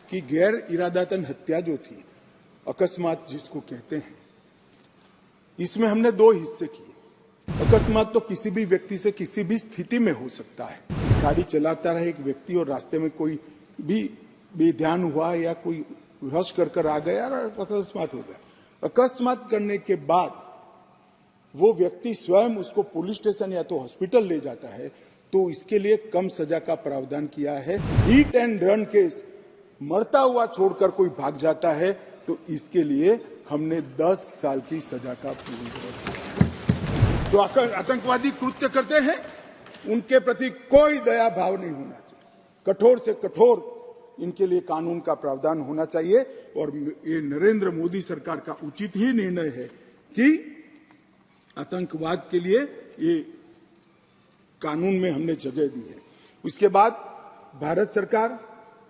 कि गैर इरादतन हत्या जो थी, अकस्मात जिसको कहते हैं, इसमें हमने दो हिस्से किए। अकस्मात तो किसी भी व्यक्ति से किसी भी स्थिति में हो सकता है। गाड़ी चलाता रहे एक व्यक्ति और रास्ते में कोई भी बेध्यान हुआ या कोई रश कर आ गया और अकस्मात हो गया। अकस्मात करने के बाद वो व्यक्ति स्वयं उसको पुलिस स्टेशन या तो हॉस्पिटल ले जाता है, तो इसके लिए कम सजा का प्रावधान किया है। हिट एंड रन केस, मरता हुआ छोड़कर कोई भाग जाता है, तो इसके लिए हमने 10 साल की सजा का प्रावधान। जो आतंकवादी कृत्य करते हैं उनके प्रति कोई दया भाव नहीं होना चाहिए। कठोर से कठोर इनके लिए कानून का प्रावधान होना चाहिए। और ये नरेंद्र मोदी सरकार का उचित ही निर्णय है कि आतंकवाद के लिए ये कानून में हमने जगह दी है। उसके बाद भारत सरकार,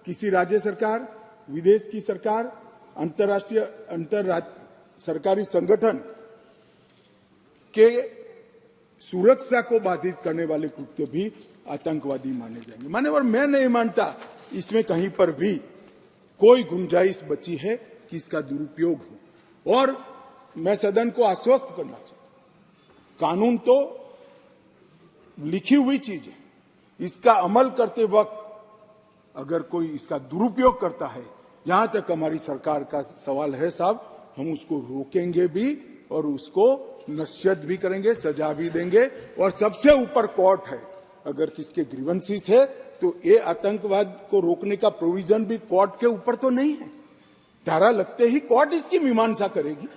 किसी राज्य सरकार, विदेश की सरकार, अंतर्राष्ट्रीय सरकारी संगठन के सुरक्षा को बाधित करने वाले कृत्य भी आतंकवादी माने जाएंगे। मान्यवर, मैं नहीं मानता इसमें कहीं पर भी कोई गुंजाइश बची है कि इसका दुरुपयोग हो। और मैं सदन को आश्वस्त करना चाहता हूं, कानून तो लिखी हुई चीज है, इसका अमल करते वक्त अगर कोई इसका दुरुपयोग करता है, जहां तक हमारी सरकार का सवाल है साहब, हम उसको रोकेंगे भी और उसको नसीहत भी करेंगे, सजा भी देंगे। और सबसे ऊपर कोर्ट है। अगर किसके ग्रीवेंसेस है तो ये आतंकवाद को रोकने का प्रोविजन भी कोर्ट के ऊपर तो नहीं है। धारा लगते ही कोर्ट इसकी मीमांसा करेगी।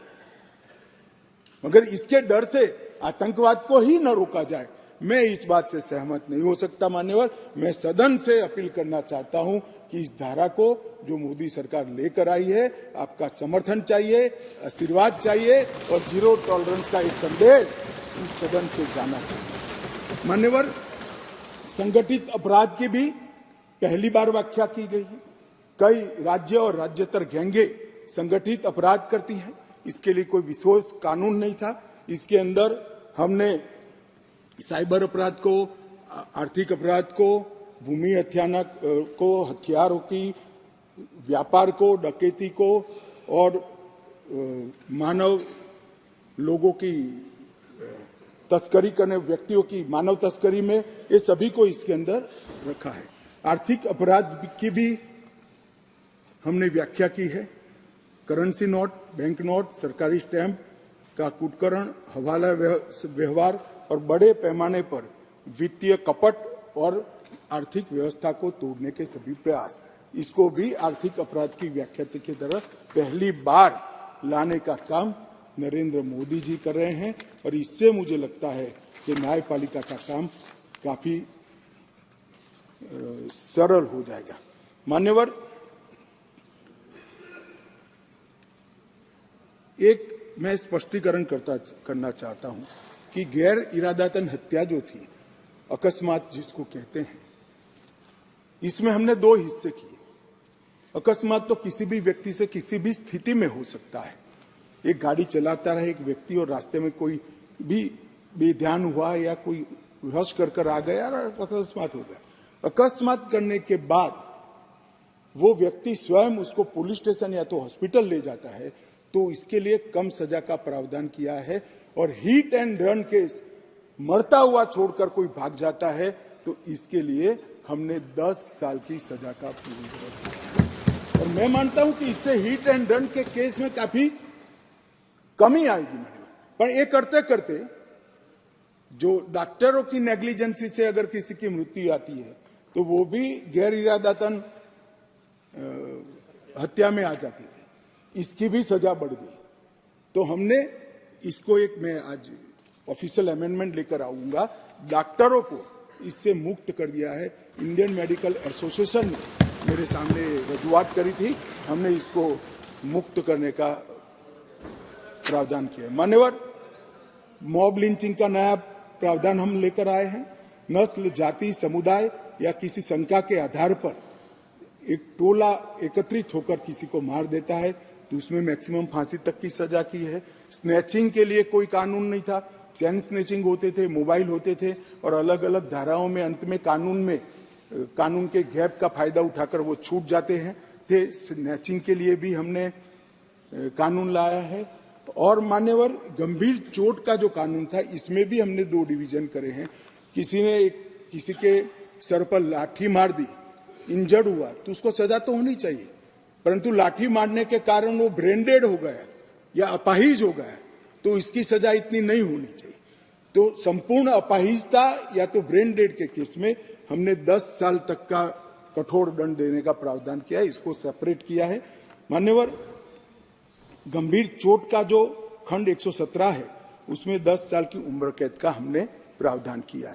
मगर इसके डर से आतंकवाद को ही न रोका जाए, मैं इस बात से सहमत नहीं हो सकता। मान्यवर, मैं सदन से अपील करना चाहता हूं कि इस धारा को जो मोदी सरकार लेकर आई है, आपका समर्थन चाहिए, आशीर्वाद चाहिए और जीरो टॉलरेंस का एक संदेश इस सदन से जाना चाहिए। मान्यवर, संगठित अपराध की भी पहली बार व्याख्या की गई है। कई राज्य और राज्यतर गैंगे संगठित अपराध करती हैं। इसके लिए कोई विशेष कानून नहीं था। इसके अंदर हमने साइबर अपराध को, आर्थिक अपराध को, भूमि हत्याना को, हथियारों की व्यापार को, डकैती को और मानव लोगों की तस्करी करने, व्यक्तियों की मानव तस्करी में, ये सभी को इसके अंदर रखा है। आर्थिक अपराध की भी हमने व्याख्या की है। करेंसी नोट, बैंक नोट, सरकारी स्टैंप का कुटकरण, हवाला व्यवहार और बड़े पैमाने पर वित्तीय कपट और आर्थिक व्यवस्था को तोड़ने के सभी प्रयास, इसको भी आर्थिक अपराध की व्याख्या की तरह पहली बार लाने का काम नरेंद्र मोदी जी कर रहे हैं। और इससे मुझे लगता है कि न्यायपालिका का काम काफी सरल हो जाएगा। मान्यवर, एक मैं स्पष्टीकरण करना चाहता हूं कि गैर इरादतन हत्या जो थी, अकस्मात जिसको कहते हैं, इसमें हमने दो हिस्से किए। अकस्मात तो किसी भी व्यक्ति से किसी भी स्थिति में हो सकता है। एक गाड़ी चलाता रहे एक व्यक्ति और रास्ते में कोई भी बेध्यान हुआ या कोई रश कर आ गया और अकस्मात हो गया। अकस्मात करने के बाद वो व्यक्ति स्वयं उसको पुलिस स्टेशन या तो हॉस्पिटल ले जाता है, तो इसके लिए कम सजा का प्रावधान किया है। और हिट एंड रन केस, मरता हुआ छोड़कर कोई भाग जाता है, तो इसके लिए हमने 10 साल की सजा का प्रावधान किया। और मैं मानता हूं कि इससे हिट एंड रन के केस में काफी कमी आएगी। पर ये करते करते जो डॉक्टरों की नेग्लिजेंसी से अगर किसी की मृत्यु आती है, तो वो भी गैर इरादतन हत्या में आ जाती थी, इसकी भी सजा बढ़ गई। तो हमने इसको एक, मैं आज ऑफिशियल अमेंडमेंट लेकर आऊंगा, डॉक्टरों को इससे मुक्त कर दिया है। इंडियन मेडिकल एसोसिएशन ने मेरे सामने रजूआत करी थी, हमने इसको मुक्त करने का प्रावधान किया। मान्यवर, मॉब लिंचिंग का नया प्रावधान हम लेकर आए हैं। नस्ल, जाति, समुदाय या किसी शंका के आधार पर एक टोला एकत्रित होकर किसी को मार देता है, तो उसमें मैक्सिमम फांसी तक की सजा की है। स्नैचिंग के लिए कोई कानून नहीं था, चैन स्नैचिंग होते थे, मोबाइल होते थे और अलग अलग धाराओं में अंत में कानून के गैप का फायदा उठाकर वो छूट जाते हैं। थे, स्नैचिंग के लिए भी हमने कानून लाया है। और मान्यवर गंभीर चोट का जो कानून था, इसमें भी हमने 2 डिवीजन करे हैं। किसी के सर पर लाठी मार दी, इंजर्ड हुआ, तो उसको सजा तो होनी चाहिए, परंतु लाठी मारने के कारण वो ब्रेन डेड हो गया या अपाहिज हो गया, तो इसकी सजा इतनी नहीं होनी चाहिए। तो संपूर्ण अपाहिजता या तो ब्रेन डेड के केस में हमने 10 साल तक का कठोर दंड देने का प्रावधान किया है, इसको सेपरेट किया है। मान्यवर, गंभीर चोट का जो खंड 117 है, उसमें 10 साल की उम्र कैद का हमने प्रावधान किया है।